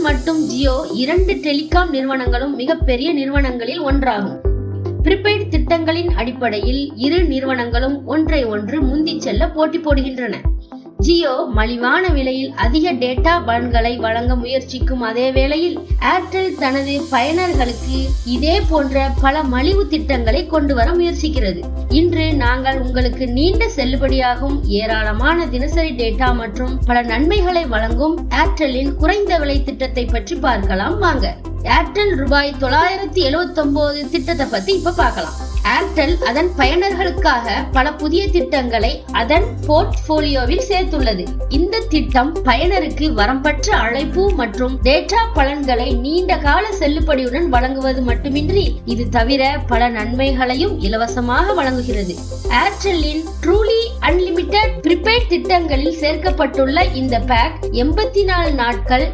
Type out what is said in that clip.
மற்றும் ஜியோ 2 டெலிகாம் நிறுவனங்களும் மிகப்பெரிய நிறுவனங்களில் ஒன்றாகும். ப்ரீபெய்ட் திட்டங்களின் அடிப்படையில் இரு நிறுவனங்களும் ஒன்றை ஒன்று முந்திச் செல்ல போட்டி போடுகின்றன. ஜியோ மலிவான விலையில் அதிக டேட்டா பலன்களை வழங்க முயற்சிக்கும் அதே வேளையில் ஏர்டெல் தனது பயனர்களுக்கு இதே போன்ற பல மலிவு திட்டங்களை கொண்டு வர முயற்சிக்கிறது. இன்று நாங்கள் உங்களுக்கு நீண்ட செல்லுபடியாகும் ஏராளமான தினசரி டேட்டா மற்றும் பல நன்மைகளை வழங்கும் ஏர்டெல்லின் குறைந்த விலை திட்டத்தை பற்றி பார்க்கலாம் வாங்க. ஏர்டெல் ரூபாய் 979 திட்டத்தை பத்தி இப்ப பார்க்கலாம். ஏர்டெல் அதன் பயனர்களுக்காக பல புதிய திட்டங்களை அதன் போர்ட்போலியோவில் சேர்த்துள்ளது. இந்த திட்டம் பயனருக்கு வரம்பற்ற அழைப்பு மற்றும் டேட்டா பலன்களை நீண்ட கால செல்லுபடியுடன் வழங்குவது மட்டுமின்றி இது தவிர பல நன்மைகளையும் இலவசமாக வழங்குகிறது. ஏர்டெல்லின் ட்ரூலி அன்லிமிட்டெட் ப்ரீபெய்ட் திட்டங்களில் சேர்க்கப்பட்டுள்ள இந்த பேக் 84 நாட்கள்